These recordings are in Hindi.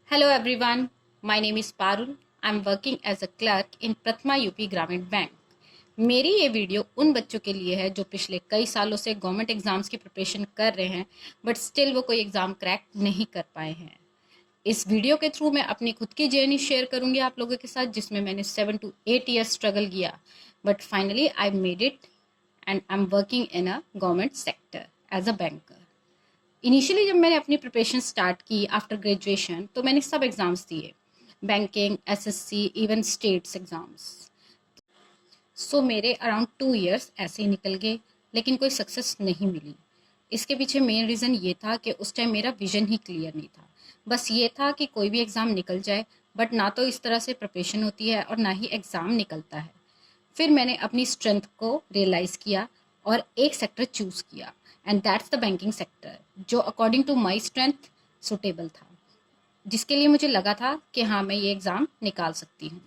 Hello everyone, my name is Parul. I'm working as a clerk in Prathama UP ग्रामीण बैंक। मेरी ये वीडियो उन बच्चों के लिए है जो पिछले कई सालों से गवर्नमेंट एग्जाम्स की प्रिपरेशन कर रहे हैं बट स्टिल वो कोई एग्जाम क्रैक नहीं कर पाए हैं। इस वीडियो के थ्रू मैं अपनी खुद की जर्नी शेयर करूंगी आप लोगों के साथ, जिसमें मैंने 7 to 8 years स्ट्रगल किया but finally I made it and I am working in a government sector as a banker. Initially जब मैंने अपनी प्रिपरेशन स्टार्ट की आफ्टर ग्रेजुएशन तो मैंने सब एग्ज़ाम्स दिए, banking, SSC, even states exams. So मेरे अराउंड 2 years ऐसे ही निकल गए लेकिन कोई सक्सेस नहीं मिली। इसके पीछे मेन रीज़न ये था कि उस टाइम मेरा विजन ही क्लियर नहीं था। बस ये था कि कोई भी एग्ज़ाम निकल जाए, बट ना तो इस तरह से प्रिपरेशन होती है और ना ही एग्ज़ाम निकलता है। फिर मैंने अपनी स्ट्रेंथ को रियलाइज़ किया और एक सेक्टर चूज़ किया and that's the banking sector, जो according to my strength suitable था, जिसके लिए मुझे लगा था कि हाँ, मैं ये एग्ज़ाम निकाल सकती हूँ।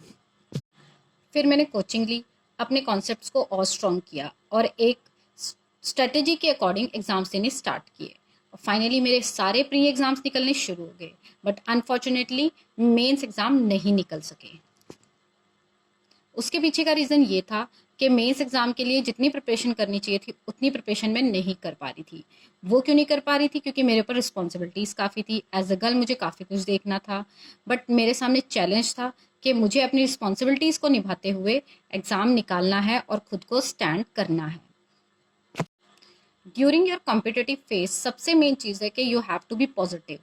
फिर मैंने कोचिंग ली, अपने कॉन्सेप्ट्स को और स्ट्रॉन्ग किया और एक स्ट्रेटेजी के अकॉर्डिंग एग्ज़ाम्स देने स्टार्ट किए। फाइनली मेरे सारे प्री एग्ज़ाम्स निकलने शुरू हो गए बट अनफॉर्चुनेटली मेंस एग्ज़ाम नहीं निकल सके। उसके पीछे का रीज़न ये था कि मेंस एग्ज़ाम के लिए जितनी प्रिपरेशन करनी चाहिए थी उतनी प्रिपरेशन मैं नहीं कर पा रही थी। वो क्यों नहीं कर पा रही थी? क्योंकि मेरे ऊपर रिस्पॉन्सिबिलिटीज़ काफ़ी थी। एज अ गर्ल मुझे काफ़ी कुछ देखना था, बट मेरे सामने चैलेंज था कि मुझे अपनी रिस्पॉन्सिबिलिटीज़ को निभाते हुए एग्ज़ाम निकालना है और खुद को स्टैंड करना है। ड्यूरिंग योर कॉम्पिटिटिव फेज सबसे मेन चीज़ है कि you have to be positive.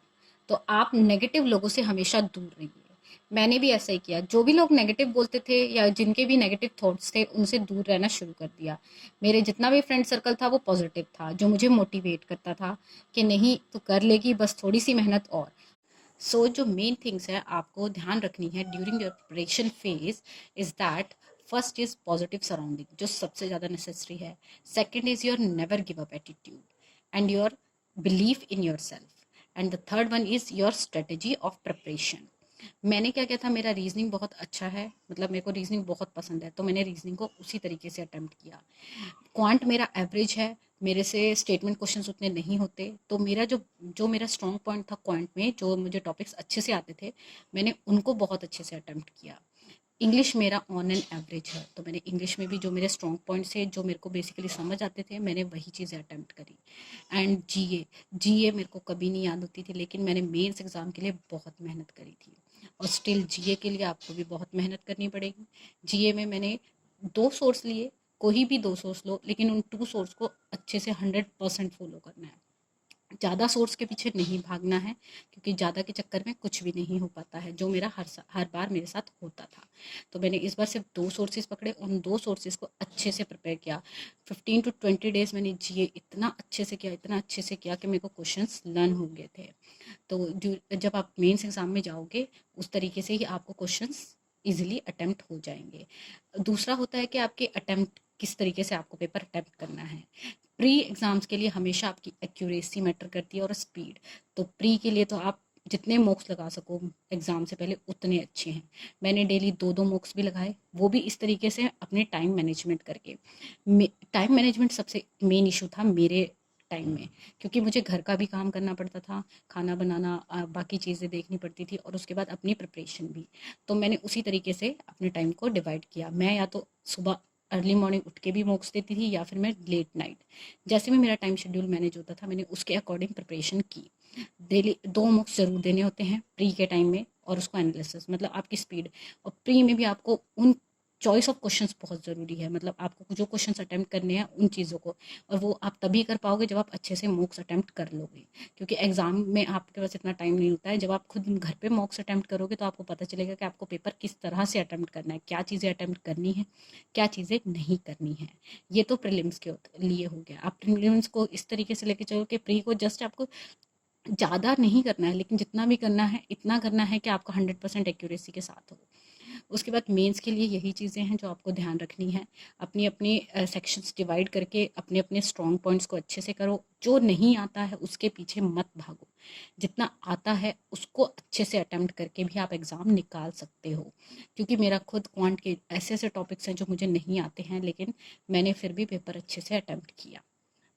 तो आप नेगेटिव लोगों से हमेशा दूर रहिए। मैंने भी ऐसा ही किया। जो भी लोग नेगेटिव बोलते थे या जिनके भी नेगेटिव थॉट्स थे उनसे दूर रहना शुरू कर दिया। मेरे जितना भी फ्रेंड सर्कल था वो पॉजिटिव था, जो मुझे मोटिवेट करता था कि नहीं तो कर लेगी, बस थोड़ी सी मेहनत और। जो मेन थिंग्स है आपको ध्यान रखनी है during your preparation phase is that first is positive surrounding, जो सबसे ज़्यादा नेसेसरी है। Second is your never give up attitude and your believe in your self. And the third one is your strategy of preparation. मैंने क्या किया था, मेरा रीजनिंग बहुत अच्छा है, मतलब मेरे को रीजनिंग बहुत पसंद है, तो मैंने रीजनिंग को उसी तरीके से अटेम्प्ट किया। क्वांट मेरा एवरेज है, मेरे से स्टेटमेंट क्वेश्चंस उतने नहीं होते, तो मेरा जो जो मेरा स्ट्रॉन्ग पॉइंट था क्वांट में, जो मुझे टॉपिक्स अच्छे से आते थे, मैंने उनको बहुत अच्छे से अटेम्प्ट किया। इंग्लिश मेरा ऑन एन एवरेज है, तो मैंने इंग्लिश में भी जो मेरे स्ट्रॉन्ग पॉइंट्स थे, जो मेरे को बेसिकली समझ आते थे, मैंने वही चीज़ें अटेम्प्ट करी। एंड जीए, जीए मेरे को कभी नहीं याद होती थी, लेकिन मैंने मेंस एग्ज़ाम के लिए बहुत मेहनत करी थी और स्टिल जीए के लिए आपको भी बहुत मेहनत करनी पड़ेगी। जीए में मैंने 2 सोर्स लिए, कोई भी 2 सोर्स लो, लेकिन उन 2 सोर्स को अच्छे से 100% फॉलो करना है। ज़्यादा सोर्स के पीछे नहीं भागना है, क्योंकि ज़्यादा के चक्कर में कुछ भी नहीं हो पाता है, जो मेरा हर बार मेरे साथ होता था। तो मैंने इस बार सिर्फ 2 सोर्सेज पकड़े, उन 2 सोर्सेज को अच्छे से प्रिपेयर किया। 15 to 20 डेज मैंने जीए इतना अच्छे से किया, इतना अच्छे से किया कि मेरे को क्वेश्चंस लर्न हो गए थे। तो जब आप मेंस एग्जाम में जाओगे उस तरीके से ही आपको क्वेश्चंस इजीली अटेम्प्ट हो जाएंगे। दूसरा होता है कि आपके अटेम्प्ट किस तरीके से आपको पेपर अटेम्प्ट करना है। प्री एग्जाम्स के लिए हमेशा आपकी एक्यूरेसी मैटर करती है और स्पीड। तो प्री के लिए तो आप जितने मॉक्स लगा सको एग्जाम से पहले उतने अच्छे हैं। मैंने डेली 2-2 मॉक्स भी लगाए, वो भी इस तरीके से अपने टाइम मैनेजमेंट करके। टाइम मैनेजमेंट सबसे मेन इशू था मेरे टाइम में, क्योंकि मुझे घर का भी काम करना पड़ता था, खाना बनाना, बाकी चीज़ें देखनी पड़ती थी और उसके बाद अपनी प्रिपरेशन भी। तो मैंने उसी तरीके से अपने टाइम को डिवाइड किया। मैं या तो सुबह अर्ली मॉर्निंग उठ के भी मॉक्स देती थी या फिर मैं लेट नाइट, जैसे भी मेरा टाइम शेड्यूल मैनेज होता था मैंने उसके अकॉर्डिंग प्रिपरेशन की। डेली 2 मॉक्स जरूर देने होते हैं प्री के टाइम में, और उसको एनालिसिस मतलब आपकी स्पीड। और प्री में भी आपको उन चॉइस ऑफ क्वेश्चंस बहुत ज़रूरी है, मतलब आपको जो क्वेश्चंस अटेम्प्ट करने हैं उन चीज़ों को, और वो आप तभी कर पाओगे जब आप अच्छे से मॉक्स अटेम्प्ट कर लोगे। क्योंकि एग्जाम में आपके पास इतना टाइम नहीं होता है। जब आप खुद घर पे मॉक्स अटेम्प्ट करोगे तो आपको पता चलेगा कि आपको पेपर किस तरह से अटेम्प्ट करना है, क्या चीज़ें अटेम्प्ट करनी है, क्या चीज़ें नहीं करनी है। ये तो प्रीलिम्स के लिए हो गया। आप प्रीलिम्स को इस तरीके से लेके चलो कि प्री को जस्ट आपको ज़्यादा नहीं करना है, लेकिन जितना भी करना है इतना करना है कि आपका 100% एक्यूरेसी के साथ हो। उसके बाद मेंस के लिए यही चीज़ें हैं जो आपको ध्यान रखनी है। अपनी अपनी सेक्शंस डिवाइड करके अपने अपने स्ट्रॉन्ग पॉइंट्स को अच्छे से करो। जो नहीं आता है उसके पीछे मत भागो, जितना आता है उसको अच्छे से अटेम्प्ट करके भी आप एग्ज़ाम निकाल सकते हो। क्योंकि मेरा खुद क्वांट के ऐसे ऐसे टॉपिक्स हैं जो मुझे नहीं आते हैं, लेकिन मैंने फिर भी पेपर अच्छे से अटेम्प्ट किया।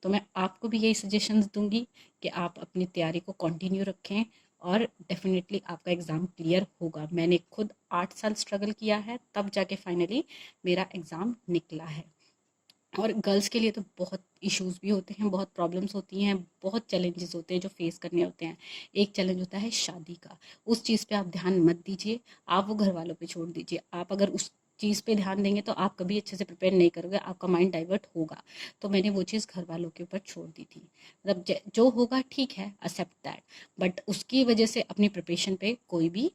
तो मैं आपको भी यही सजेशंस दूंगी कि आप अपनी तैयारी को कंटिन्यू रखें और डेफिनेटली आपका एग्ज़ाम क्लियर होगा। मैंने खुद 8 साल स्ट्रगल किया है, तब जाके फाइनली मेरा एग्ज़ाम निकला है। और गर्ल्स के लिए तो बहुत इश्यूज भी होते हैं, बहुत प्रॉब्लम्स होती हैं, बहुत चैलेंजेस होते हैं जो फेस करने होते हैं। एक चैलेंज होता है शादी का, उस चीज़ पे आप ध्यान मत दीजिए, आप वो घर वालों पे छोड़ दीजिए। आप अगर उस चीज़ पे ध्यान देंगे तो आप कभी अच्छे से प्रिपेयर नहीं करोगे, आपका माइंड डाइवर्ट होगा। तो मैंने वो चीज़ घर वालों के ऊपर छोड़ दी थी। मतलब जो होगा ठीक है, एक्सेप्ट दैट, बट उसकी वजह से अपनी प्रिपरेशन पे कोई भी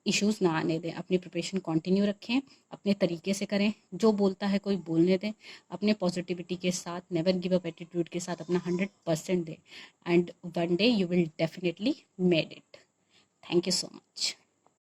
इश्यूज ना आने दें। अपनी प्रिपरेशन कंटिन्यू रखें, अपने तरीके से करें, जो बोलता है कोई बोलने दें, अपने पॉजिटिविटी के साथ, नेवर गिव अप एटीट्यूड के साथ अपना 100% दें, and one day you will definitely made it. Thank you so much.